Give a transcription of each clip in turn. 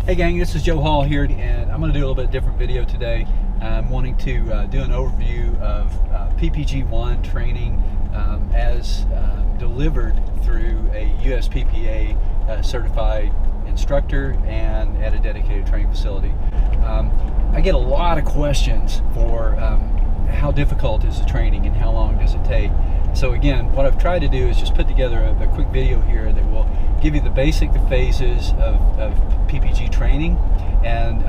Hey gang, this is Joe Hall here, and I'm going to do a little bit different video today. I'm wanting to do an overview of PPG-1 training as delivered through a USPPA certified instructor and at a dedicated training facility. I get a lot of questions for how difficult is the training and how long does it take. So again, what I've tried to do is just put together a quick video here that will give you the basic phases of PPG training and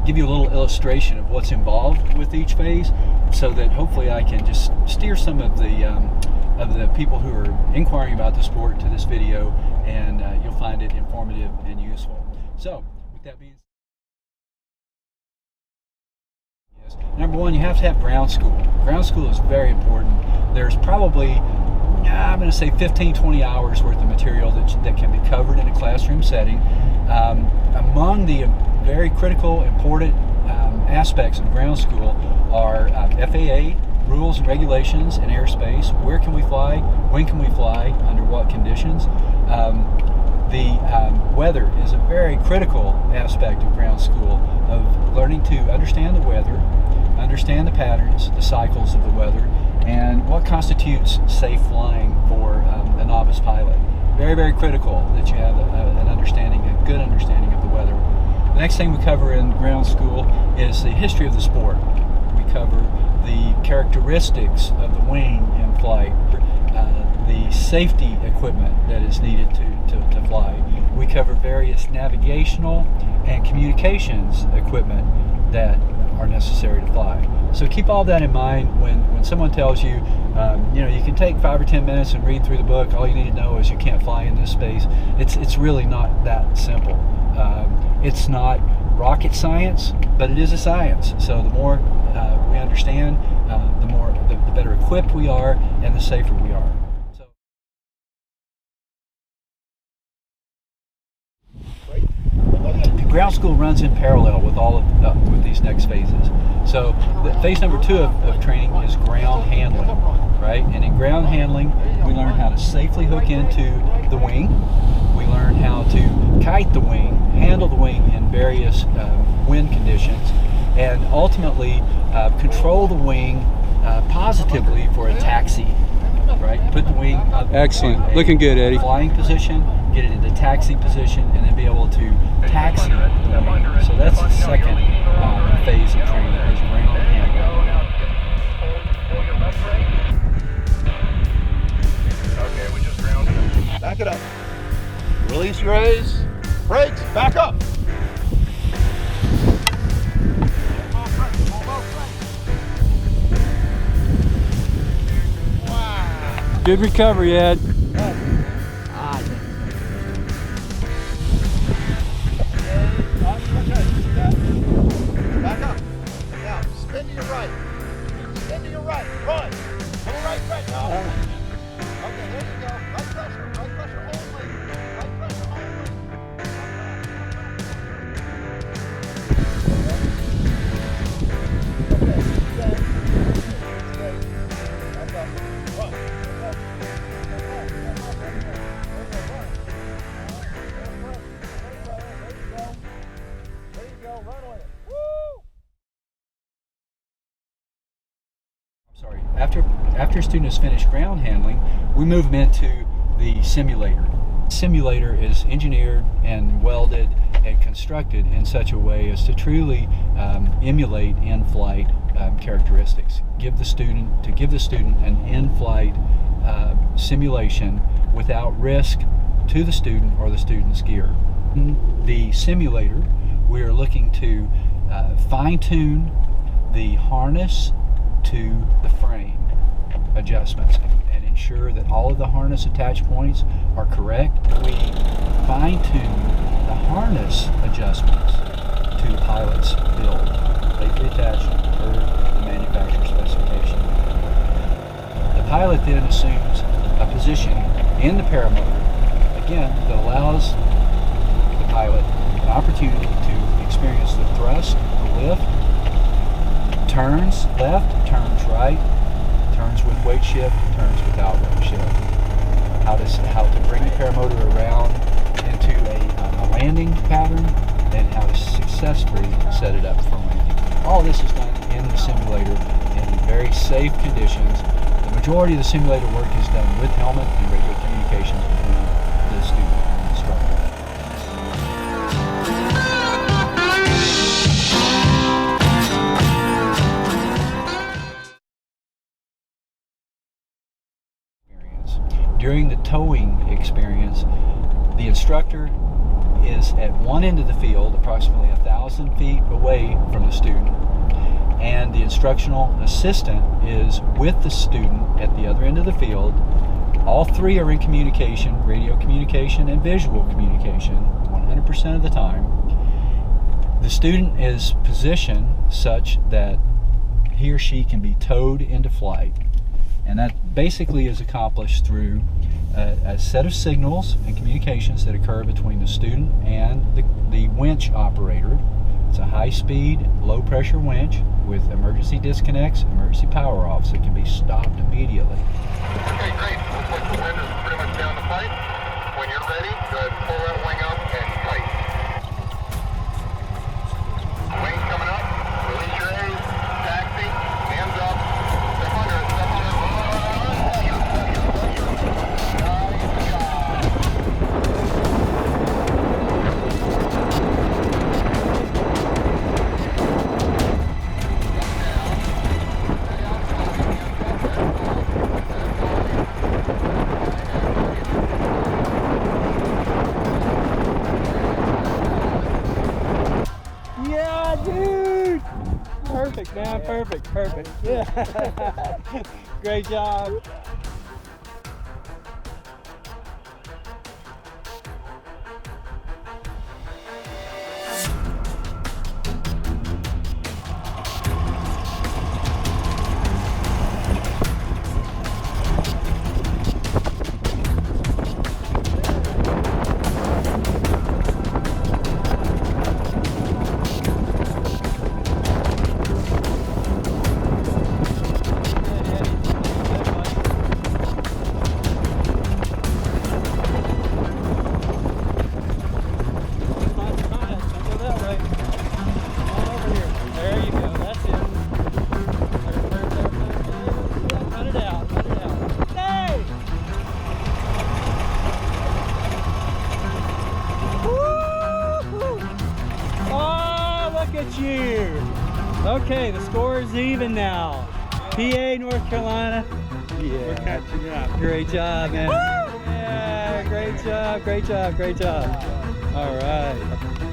give you a little illustration of what's involved with each phase, so that hopefully I can just steer some of the people who are inquiring about the sport to this video, and you'll find it informative and useful. So with that being said, number one, you have to have ground school. Ground school is very important. There's probably, I'm going to say 15-20 hours worth of material that can be covered in a classroom setting. Among the very critical, important aspects of ground school are FAA rules and regulations and airspace. Where can we fly? When can we fly? Under what conditions? The weather is a very critical aspect of ground school, of learning to understand the weather, understand the patterns, the cycles of the weather, and what constitutes safe flying for a novice pilot. Very, very critical that you have an understanding, a good understanding of the weather. The next thing we cover in ground school is the history of the sport. We cover the characteristics of the wing in flight, the safety equipment that is needed to fly. We cover various navigational and communications equipment that are necessary to fly. So keep all that in mind when someone tells you, you can take 5 or 10 minutes and read through the book. All you need to know is you can't fly in this space. It's really not that simple. It's not rocket science, but it is a science. So the more we understand, the better equipped we are, and the safer we are. Ground school runs in parallel with all of with these next phases. So phase number 2 of training is ground handling, right? And in ground handling, we learn how to safely hook into the wing. We learn how to kite the wing, handle the wing in various wind conditions, and ultimately control the wing positively for a taxi. Right? Put the wing up. Excellent. Looking good, Eddie. Flying position, get it into taxi position, and then be able to taxi the wing. So that's the second phase of training, is ground handling. Okay, we just grounded. Back it up. Release your A's. Brakes. Back up. Good recovery, Ed. Back up. Now, spin to your right. Spin to your right. Run. Little right brake now. Okay, there you go. Right pressure. Right pressure only. Right pressure only. Back up. Run. Sorry. After a student has finished ground handling, we move them into the simulator. Simulator is engineered and welded and constructed in such a way as to truly emulate in-flight characteristics. Give the student an in-flight simulation without risk to the student or the student's gear. In the simulator, we are looking to fine-tune the harness to the frame adjustments and ensure that all of the harness attach points are correct. We fine-tune the harness adjustments to the pilot's build, safely attached per the manufacturer specification. The pilot then assumes a position in the paramotor, again, that allows the pilot an opportunity to experience the thrust, the lift, turns left, turns right, turns with weight shift, turns without weight shift. How to bring the paramotor around into a landing pattern and how to successfully set it up for landing. All this is done in the simulator in very safe conditions. The majority of the simulator work is done with helmet and radio communications between the student and the instructor. During the towing experience, the instructor is at one end of the field, approximately 1,000 feet away from the student, and the instructional assistant is with the student at the other end of the field. All three are in communication, radio communication and visual communication, 100% of the time. The student is positioned such that he or she can be towed into flight. And that basically is accomplished through a set of signals and communications that occur between the student and the winch operator. It's a high-speed, low-pressure winch with emergency disconnects, emergency power-offs that can be stopped immediately. Okay, great. Looks like the wind is pretty much down the pipe. When you're ready, go ahead and pull that wing up and tight. Wing coming up. Release your A's. Taxi. Hands up. Step under it. Step under it. Yeah, dude! Perfect, man. Perfect. Perfect. Yeah. Great job. Okay, the score is even now. PA, North Carolina. Yeah. We're catching up. Great job, man. Woo! Yeah, great job, great job, great job. All right.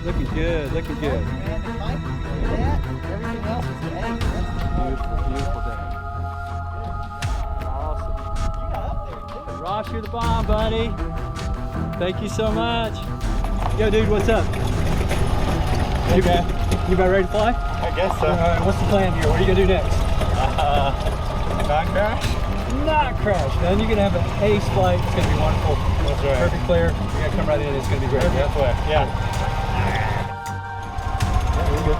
Looking good, looking good. Everything else is A. Beautiful, beautiful day. Awesome. You got up there, too. Ross, you're the bomb, buddy. Thank you so much. Yo, dude, what's up? Hey, man. You about ready to fly? I guess so. All right, what's the plan here? What are you gonna do next? Not crash? Not crash, man. You're gonna have an ace flight. It's gonna be wonderful. That's right. Perfect clear. You're gonna come right in. It's gonna be great. That's way. Yeah. Yeah, we're good.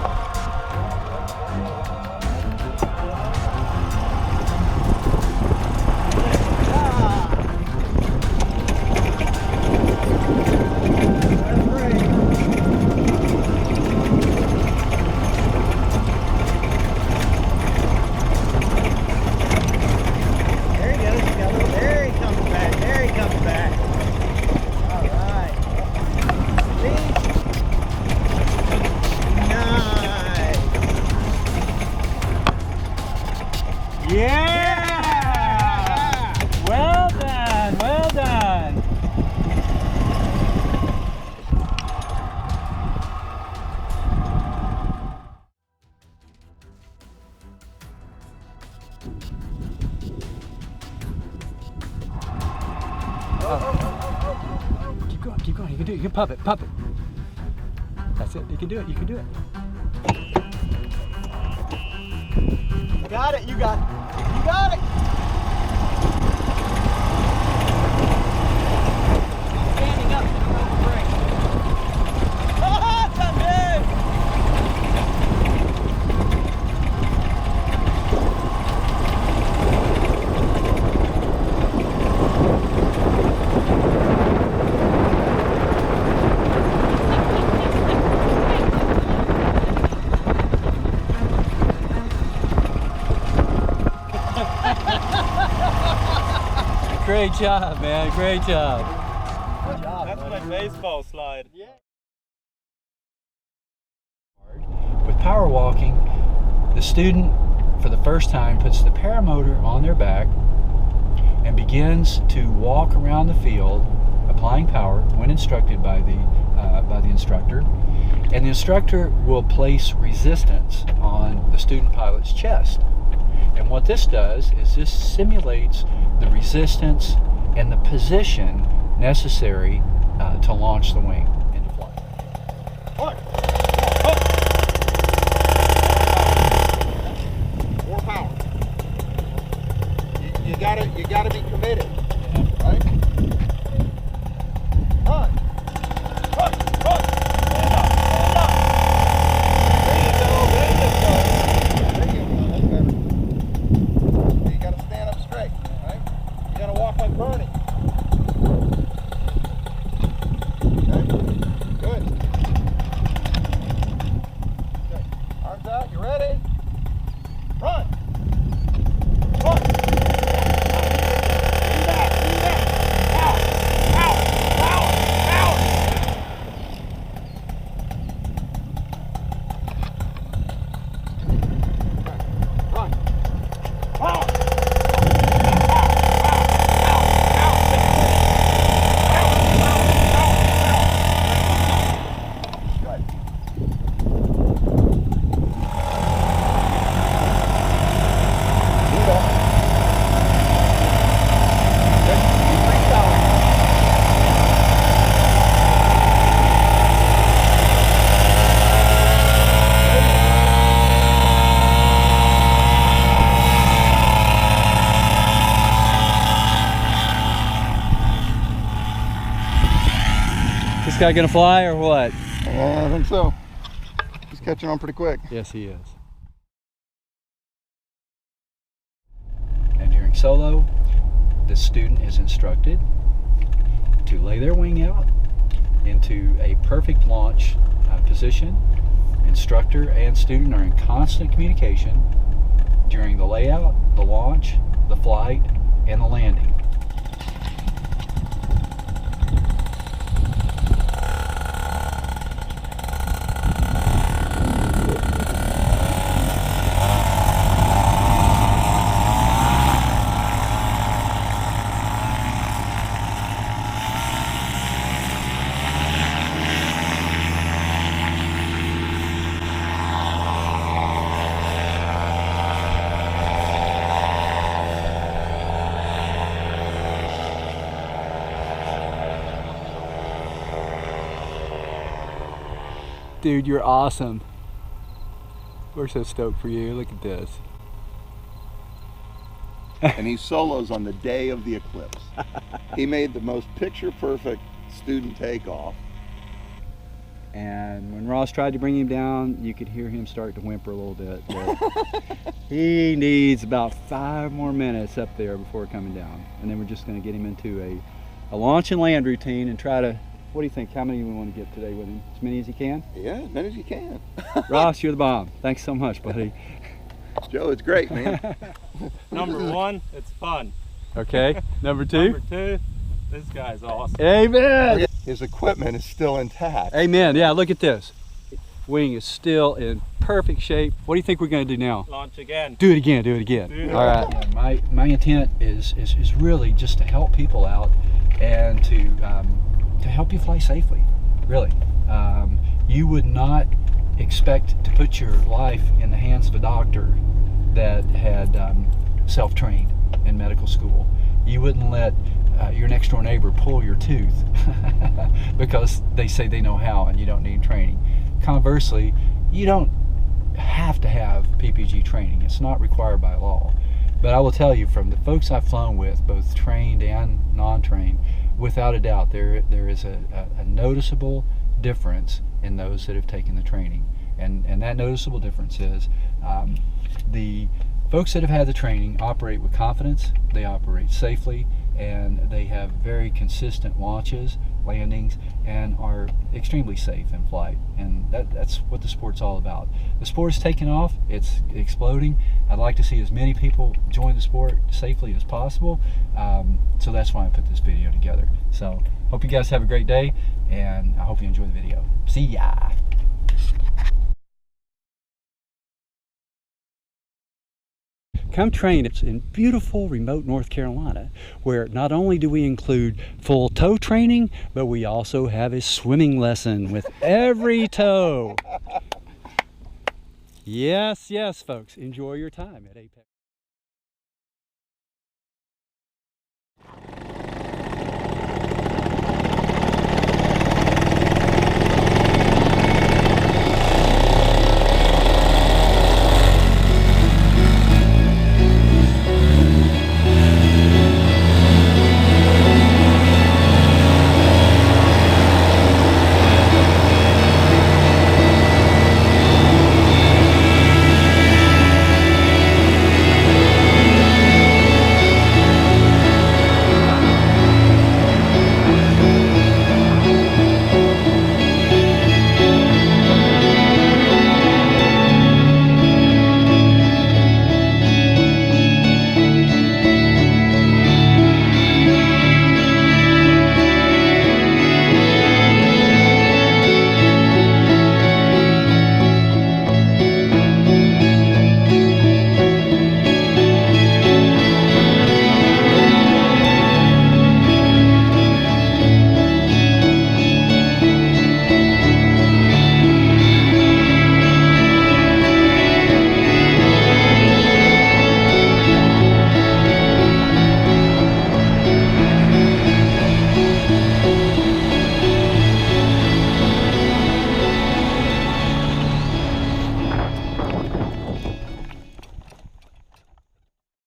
Keep going. You can do it. You can pop it. That's it. You can do it. You can do it. You got it. You got it. You got it. Standing up. Break. That's it. job, man. Great job. Good job. That's my baseball slide. Yeah. With power walking, the student for the first time puts the paramotor on their back and begins to walk around the field applying power when instructed by the instructor, and the instructor will place resistance on the student pilot's chest. And what this does is this simulates the resistance and the position necessary to launch the wing into flight. More power. You gotta be committed, right? Run. Run. Run. Stand up. Stand up. There you go. There you go. There you go. That's better. You gotta stand up straight, right? You gotta walk like Bernie. Okay. Good. Okay. Arms out. You ready? Run. Run. This guy gonna fly or what? I think so. He's catching on pretty quick. Yes, he is. And during solo, the student is instructed to lay their wing out into a perfect launch position. Instructor and student are in constant communication during the layout, the launch, the flight, and the landing. Dude, you're awesome. We're so stoked for you. Look at this. And he solos on the day of the eclipse. He made the most picture-perfect student takeoff. And when Ross tried to bring him down, you could hear him start to whimper a little bit. He needs about 5 more minutes up there before coming down. And then we're just going to get him into a launch and land routine and try to, what do you think? How many do we want to get today with him? As many as you can? Yeah, as many as you can. Ross, you're the bomb. Thanks so much, buddy. Joe, it's great, man. Number 1, it's fun. Okay. Number 2? Number 2, this guy's awesome. Amen. His equipment is still intact. Amen. Yeah, look at this. Wing is still in perfect shape. What do you think we're going to do now? Launch again. Do it again. Do it again. Do it. All right. Yeah, my intent is really just to help people out and to help you fly safely. Really, you would not expect to put your life in the hands of a doctor that had self-trained in medical school. You wouldn't let your next door neighbor pull your tooth because they say they know how and you don't need training. Conversely, you don't have to have PPG training. It's not required by law. But I will tell you, from the folks I've flown with, both trained and non-trained, without a doubt there is a noticeable difference in those that have taken the training. And that noticeable difference is the folks that have had the training operate with confidence, they operate safely, and they have very consistent launches landings and are extremely safe in flight. And that's what the sport's all about. The sport's taking off, it's exploding. I'd like to see as many people join the sport safely as possible. So that's why I put this video together. So hope you guys have a great day, and I hope you enjoy the video. See ya! Come train us in beautiful remote North Carolina, where not only do we include full tow training, but we also have a swimming lesson with every tow. Yes, yes, folks, enjoy your time at Apex.